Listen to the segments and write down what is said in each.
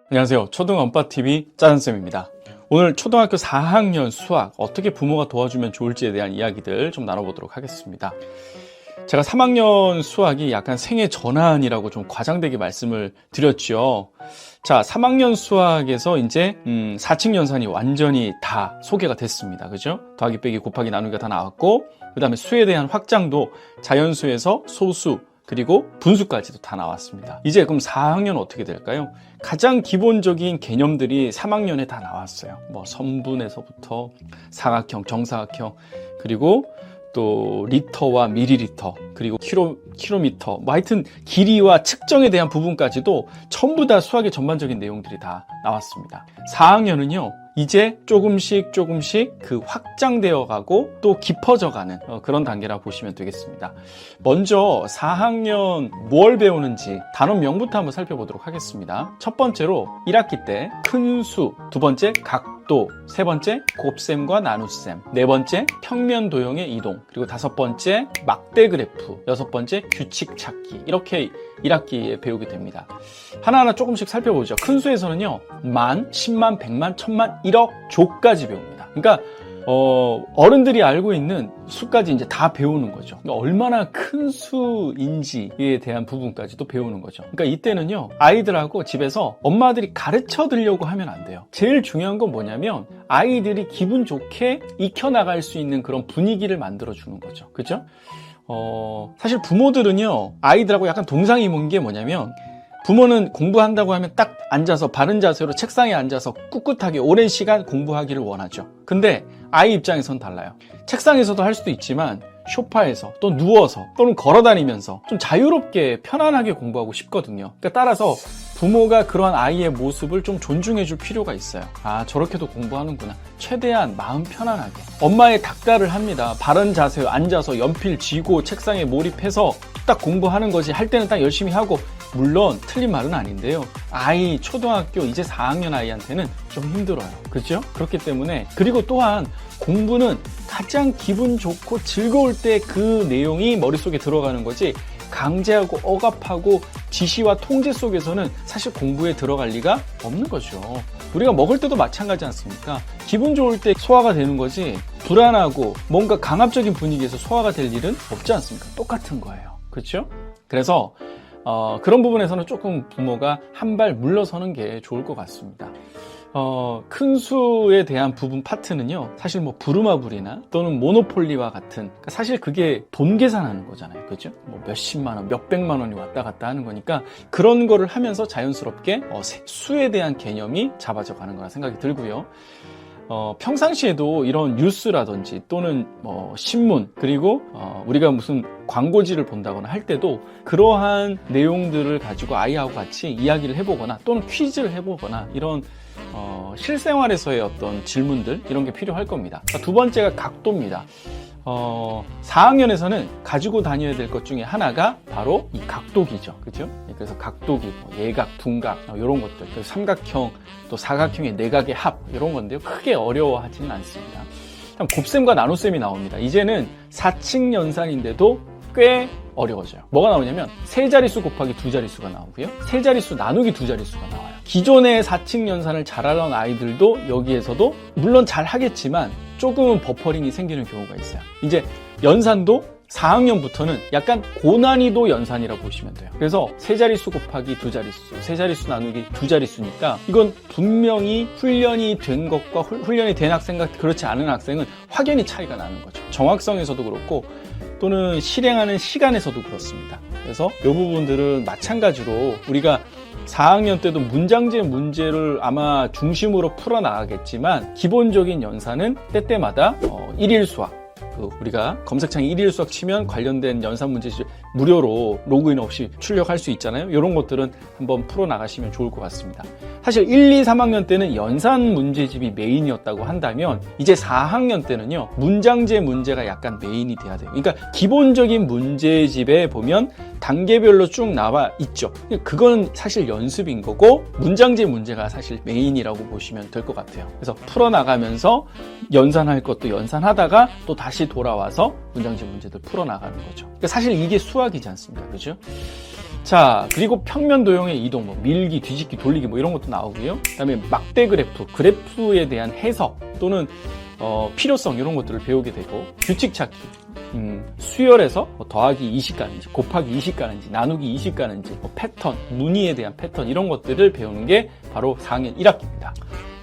안녕하세요. 초등언빠TV 짜장쌤입니다. 오늘 초등학교 4학년 수학 어떻게 부모가 도와주면 좋을지에 대한 이야기들 좀 나눠보도록 하겠습니다. 제가 3학년 수학이 약간 생애 전환이라고 좀 과장되게 말씀을 드렸죠. 자, 3학년 수학에서 이제 4칙 연산이 완전히 다 소개가 됐습니다. 그죠? 더하기 빼기 곱하기 나누기가 다 나왔고, 그 다음에 수에 대한 확장도 자연수에서 소수 그리고 분수까지도 다 나왔습니다. 이제 그럼 4학년 어떻게 될까요? 가장 기본적인 개념들이 3학년에 다 나왔어요. 뭐 선분에서부터 사각형, 정사각형, 그리고 또 리터와 미리리터, 그리고 킬로미터, 뭐 하여튼 길이와 측정에 대한 부분까지도 전부 다 수학의 전반적인 내용들이 다 나왔습니다. 4학년은요 이제 조금씩 그 확장되어 가고 또 깊어져 가는 그런 단계라 보시면 되겠습니다. 먼저 4학년 뭘 배우는지 단원명부터 한번 살펴보도록 하겠습니다. 첫 번째로 1학기 때 큰 수, 두 번째 각도, 세 번째 곱셈과 나눗셈, 네 번째 평면 도형의 이동, 그리고 다섯 번째 막대 그래프, 여섯 번째 규칙 찾기, 이렇게 1학기에 배우게 됩니다. 하나하나 조금씩 살펴보죠. 큰 수에서는요 만, 10만, 100만, 1000만, 1억, 조까지 배웁니다. 그러니까 어른들이 알고 있는 수까지 이제 다 배우는 거죠. 그러니까 얼마나 큰 수인지에 대한 부분까지도 배우는 거죠. 그러니까 이때는요 아이들하고 집에서 엄마들이 가르쳐 드리려고 하면 안 돼요. 제일 중요한 건 뭐냐면 아이들이 기분 좋게 익혀나갈 수 있는 그런 분위기를 만들어 주는 거죠. 그죠? 사실 부모들은요 아이들하고 약간 동상이몽인 게 뭐냐면, 부모는 공부한다고 하면 딱 앉아서 바른 자세로 책상에 앉아서 꿋꿋하게 오랜 시간 공부하기를 원하죠. 근데 아이 입장에선 달라요. 책상에서도 할 수도 있지만 소파에서 또 누워서 또는 걸어다니면서 좀 자유롭게 편안하게 공부하고 싶거든요. 그러니까 따라서 부모가 그런 아이의 모습을 좀 존중해 줄 필요가 있어요. 아, 저렇게도 공부하는구나. 최대한 마음 편안하게. 엄마의 닥달을 합니다. 바른 자세로 앉아서 연필 쥐고 책상에 몰입해서 딱 공부하는 거지. 할 때는 딱 열심히 하고, 물론 틀린 말은 아닌데요. 아이 초등학교 이제 4학년 아이한테는 좀 힘들어요. 그렇죠? 그렇기 때문에, 그리고 또한 공부는 가장 기분 좋고 즐거울 때 그 내용이 머릿속에 들어가는 거지, 강제하고 억압하고 지시와 통제 속에서는 사실 공부에 들어갈 리가 없는 거죠. 우리가 먹을 때도 마찬가지 않습니까? 기분 좋을 때 소화가 되는 거지, 불안하고 뭔가 강압적인 분위기에서 소화가 될 일은 없지 않습니까? 똑같은 거예요. 그렇죠? 그래서 그런 부분에서는 조금 부모가 한 발 물러서는 게 좋을 것 같습니다. 큰 수에 대한 부분 파트는요 사실 뭐 부루마블이나 또는 모노폴리와 같은, 그러니까 사실 그게 돈 계산하는 거잖아요. 그죠? 뭐 몇십만 원, 몇백만 원이 왔다 갔다 하는 거니까 그런 거를 하면서 자연스럽게 수에 대한 개념이 잡아져 가는 거라 생각이 들고요. 평상시에도 이런 뉴스라든지 또는 신문, 그리고 우리가 무슨 광고지를 본다거나 할 때도 그러한 내용들을 가지고 아이하고 같이 이야기를 해보거나 또는 퀴즈를 해보거나, 이런 실생활에서의 어떤 질문들, 이런 게 필요할 겁니다. 두 번째가 각도입니다. 4학년에서는 가지고 다녀야 될 것 중에 하나가 바로 이 각도기죠. 그죠? 그래서 각도기, 예각, 둔각, 이런 것들, 그리고 삼각형, 또 사각형의 내각의 합, 이런 건데요. 크게 어려워하지는 않습니다. 곱셈과 나눗셈이 나옵니다. 이제는 4칙 연산인데도 꽤 어려워져요. 뭐가 나오냐면 세 자릿수 곱하기 두 자릿수가 나오고요, 세 자릿수 나누기 두 자릿수가 나와요. 기존의 4칙 연산을 잘하던 아이들도 여기에서도 물론 잘 하겠지만 조금은 버퍼링이 생기는 경우가 있어요. 이제 연산도 4학년부터는 약간 고난이도 연산이라고 보시면 돼요. 그래서 세 자릿수 곱하기 두 자릿수, 세 자릿수 나누기 두 자릿수니까 이건 분명히 훈련이 된 것과 훈련이 된 학생과 그렇지 않은 학생은 확연히 차이가 나는 거죠. 정확성에서도 그렇고 또는 실행하는 시간에서도 그렇습니다. 그래서 이 부분들은 마찬가지로 우리가 4학년 때도 문장제 문제를 아마 중심으로 풀어나가겠지만, 기본적인 연산은 때때마다 1일 수학, 우리가 검색창에 1일 수학 치면 관련된 연산 문제집 무료로 로그인 없이 출력할 수 있잖아요. 이런 것들은 한번 풀어나가시면 좋을 것 같습니다. 사실 1, 2, 3학년 때는 연산 문제집이 메인이었다고 한다면, 이제 4학년 때는요 문장제 문제가 약간 메인이 돼야 돼요. 그러니까 기본적인 문제집에 보면 단계별로 쭉 나와 있죠. 그건 사실 연습인 거고, 문장제 문제가 사실 메인이라고 보시면 될 것 같아요. 그래서 풀어나가면서 연산할 것도 연산하다가 또 다시 돌아와서 문장제 문제들 풀어나가는 거죠. 그러니까 사실 이게 수학이지 않습니까? 그죠? 자, 그리고 평면 도형의 이동, 뭐 밀기, 뒤집기, 돌리기 뭐 이런 것도 나오고요. 그다음에 막대 그래프, 그래프에 대한 해석 또는 필요성 이런 것들을 배우게 되고, 규칙 찾기, 수열에서 더하기 20 가는지, 곱하기 20 가는지, 나누기 20 가는지, 뭐 패턴, 무늬에 대한 패턴 이런 것들을 배우는 게 바로 4학년 1학기입니다.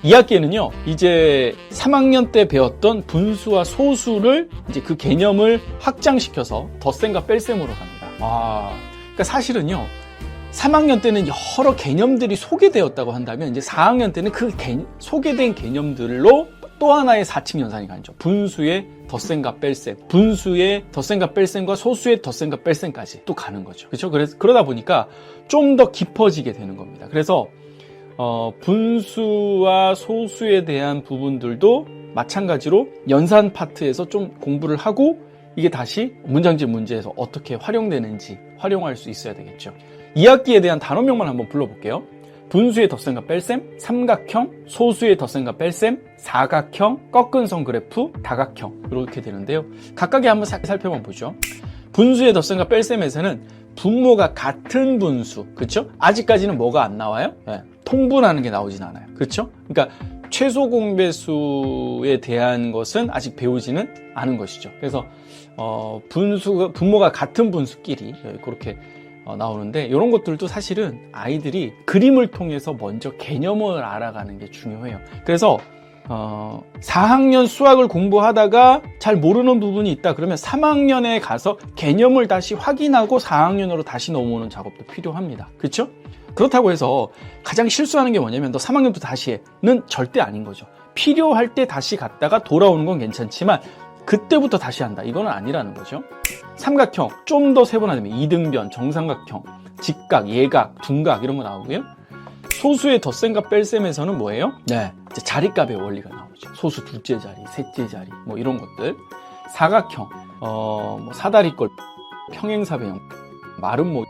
2학기에는요, 이제 3학년 때 배웠던 분수와 소수를 이제 그 개념을 확장시켜서 덧셈과 뺄셈으로 갑니다. 그러니까 사실은요, 3학년 때는 여러 개념들이 소개되었다고 한다면 이제 4학년 때는 그 소개된 개념들로 또 하나의 4층 연산이 가죠. 분수의 덧셈과 뺄셈, 분수의 덧셈과 뺄셈과 소수의 덧셈과 뺄셈까지 또 가는 거죠. 그렇죠? 그래서 그러다 보니까 좀 더 깊어지게 되는 겁니다. 그래서 분수와 소수에 대한 부분들도 마찬가지로 연산 파트에서 좀 공부를 하고 이게 다시 문장집 문제에서 어떻게 활용되는지 활용할 수 있어야 되겠죠. 2학기에 대한 단어명만 한번 불러볼게요. 분수의 덧셈과 뺄셈, 삼각형, 소수의 덧셈과 뺄셈, 사각형, 꺾은 선 그래프, 다각형 이렇게 되는데요. 각각의 한번 살펴만 보죠. 분수의 덧셈과 뺄셈에서는 분모가 같은 분수, 그렇죠? 아직까지는 뭐가 안 나와요? 네, 통분하는 게 나오진 않아요. 그렇죠? 그러니까 최소 공배수에 대한 것은 아직 배우지는 않은 것이죠. 그래서 분모가 같은 분수끼리 그렇게 나오는데, 이런 것들도 사실은 아이들이 그림을 통해서 먼저 개념을 알아가는 게 중요해요. 그래서 4학년 수학을 공부하다가 잘 모르는 부분이 있다 그러면 3학년에 가서 개념을 다시 확인하고 4학년으로 다시 넘어오는 작업도 필요합니다. 그렇죠? 그렇다고 해서 가장 실수하는 게 뭐냐면 너 3학년부터 다시 해는 절대 아닌 거죠. 필요할 때 다시 갔다가 돌아오는 건 괜찮지만 그때부터 다시 한다, 이거는 아니라는 거죠. 삼각형 좀 더 세분화되면 이등변, 정삼각형, 직각, 예각, 둔각 이런 거 나오고요. 소수의 덧셈과 뺄셈에서는 뭐예요? 네, 이제 자리값의 원리가 나오죠. 소수 둘째 자리, 셋째 자리 뭐 이런 것들. 사각형, 뭐 사다리꼴, 평행사변형, 마름모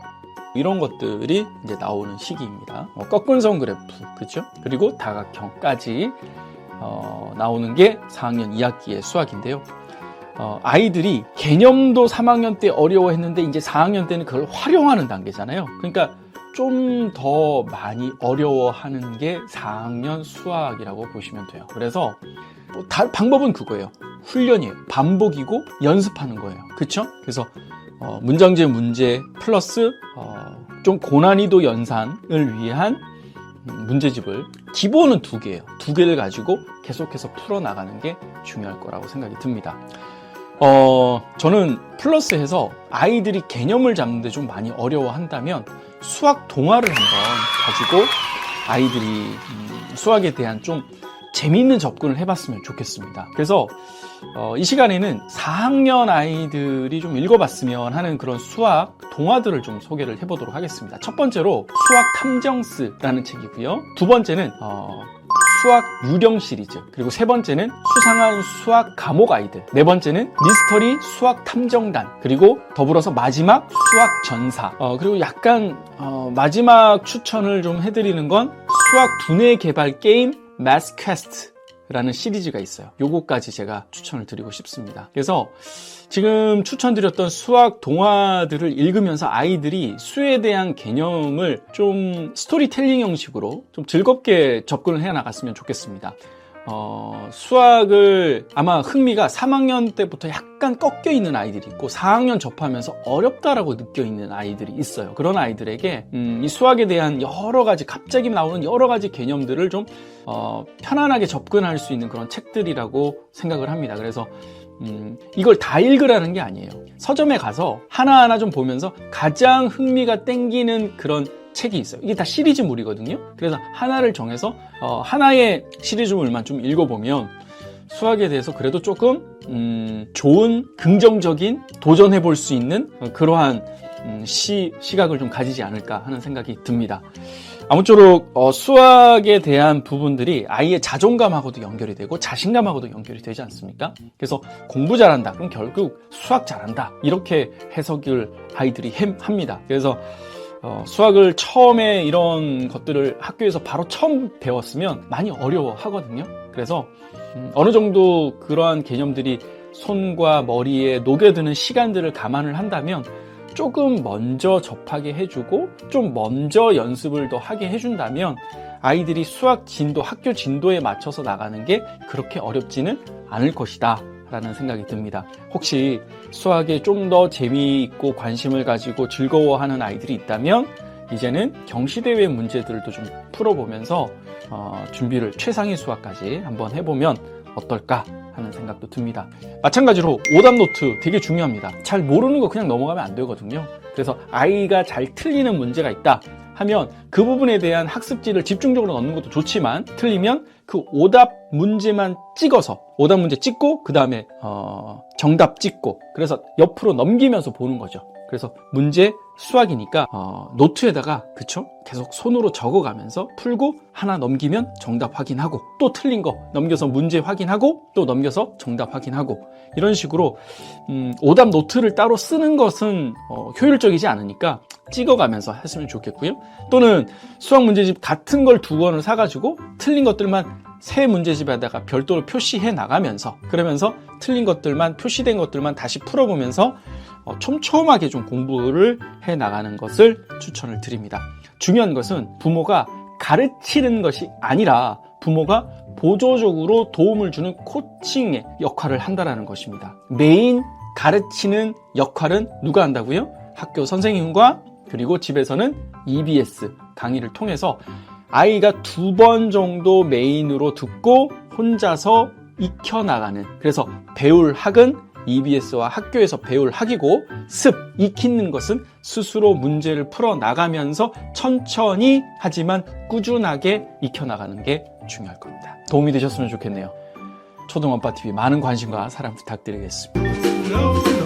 이런 것들이 이제 나오는 시기입니다. 꺾은 선 그래프, 그렇죠? 그리고 다각형까지 나오는 게 4학년 2학기의 수학인데요. 아이들이 개념도 3학년 때 어려워했는데 이제 4학년 때는 그걸 활용하는 단계잖아요. 그러니까 좀 더 많이 어려워하는 게 4학년 수학이라고 보시면 돼요. 그래서 방법은 그거예요. 훈련이에요. 반복이고 연습하는 거예요. 그렇죠? 그래서 문장제 문제 플러스 좀 고난이도 연산을 위한 문제집을, 기본은 2개예요. 2개를 가지고 계속해서 풀어나가는 게 중요할 거라고 생각이 듭니다. 저는 플러스해서 아이들이 개념을 잡는데 좀 많이 어려워한다면 수학 동화를 한번 가지고 아이들이 수학에 대한 좀 재미있는 접근을 해봤으면 좋겠습니다. 그래서 이 시간에는 4학년 아이들이 좀 읽어봤으면 하는 그런 수학 동화들을 좀 소개를 해보도록 하겠습니다. 첫 번째로 수학 탐정스라는 책이고요. 두 번째는 수학 유령 시리즈, 그리고 세 번째는 수상한 수학 감옥 아이들, 네 번째는 미스터리 수학 탐정단, 그리고 더불어서 마지막 수학 전사. 그리고 약간 마지막 추천을 좀 해드리는 건 수학 두뇌 개발 게임 Math Quest라는 시리즈가 있어요. 요거까지 제가 추천을 드리고 싶습니다. 그래서 지금 추천드렸던 수학 동화들을 읽으면서 아이들이 수에 대한 개념을 좀 스토리텔링 형식으로 좀 즐겁게 접근을 해 나갔으면 좋겠습니다. 수학을 아마 흥미가 3학년 때부터 약간 꺾여 있는 아이들이 있고 4학년 접하면서 어렵다라고 느껴 있는 아이들이 있어요. 그런 아이들에게 이 수학에 대한 여러 가지 갑자기 나오는 여러 가지 개념들을 좀 편안하게 접근할 수 있는 그런 책들이라고 생각을 합니다. 그래서 이걸 다 읽으라는 게 아니에요. 서점에 가서 하나하나 좀 보면서 가장 흥미가 땡기는 그런 책이 있어요. 이게 다 시리즈물이거든요. 그래서 하나를 정해서 하나의 시리즈물만 좀 읽어보면 수학에 대해서 그래도 조금 좋은 긍정적인 도전해 볼 수 있는 그러한 시각을 좀 가지지 않을까 하는 생각이 듭니다. 아무쪼록 수학에 대한 부분들이 아이의 자존감하고도 연결이 되고 자신감하고도 연결이 되지 않습니까? 그래서 공부 잘한다, 그럼 결국 수학 잘한다, 이렇게 해석을 아이들이 합니다. 그래서 수학을 처음에 이런 것들을 학교에서 바로 처음 배웠으면 많이 어려워하거든요. 그래서 어느 정도 그러한 개념들이 손과 머리에 녹여드는 시간들을 감안을 한다면 조금 먼저 접하게 해주고 좀 먼저 연습을 더 하게 해준다면 아이들이 수학 진도, 학교 진도에 맞춰서 나가는 게 그렇게 어렵지는 않을 것이다 라는 생각이 듭니다. 혹시 수학에 좀 더 재미있고 관심을 가지고 즐거워하는 아이들이 있다면 이제는 경시대회 문제들도 좀 풀어보면서 준비를 최상위 수학까지 한번 해보면 어떨까 하는 생각도 듭니다. 마찬가지로 오답 노트 되게 중요합니다. 잘 모르는 거 그냥 넘어가면 안 되거든요. 그래서 아이가 잘 틀리는 문제가 있다 하면 그 부분에 대한 학습지를 집중적으로 넣는 것도 좋지만 틀리면 그 오답 문제만 찍어서 오답 문제 찍고 그 다음에 정답 찍고 그래서 옆으로 넘기면서 보는 거죠. 그래서 문제 수학이니까 노트에다가 그쵸? 계속 손으로 적어가면서 풀고 하나 넘기면 정답 확인하고 또 틀린 거 넘겨서 문제 확인하고 또 넘겨서 정답 확인하고 이런 식으로 오답 노트를 따로 쓰는 것은 효율적이지 않으니까 찍어가면서 했으면 좋겠고요. 또는 수학 문제집 같은 걸 2권을 사가지고 틀린 것들만 새 문제집에다가 별도로 표시해 나가면서 그러면서 틀린 것들만 표시된 것들만 다시 풀어보면서 촘촘하게 좀 공부를 해 나가는 것을 추천을 드립니다. 중요한 것은 부모가 가르치는 것이 아니라 부모가 보조적으로 도움을 주는 코칭의 역할을 한다는 것입니다. 메인 가르치는 역할은 누가 한다고요? 학교 선생님과 그리고 집에서는 EBS 강의를 통해서 아이가 2번 정도 메인으로 듣고 혼자서 익혀나가는 그래서 배울 학은 EBS와 학교에서 배울 학이고 익히는 것은 스스로 문제를 풀어나가면서 천천히 하지만 꾸준하게 익혀나가는 게 중요할 겁니다. 도움이 되셨으면 좋겠네요. 초등엄빠TV 많은 관심과 사랑 부탁드리겠습니다.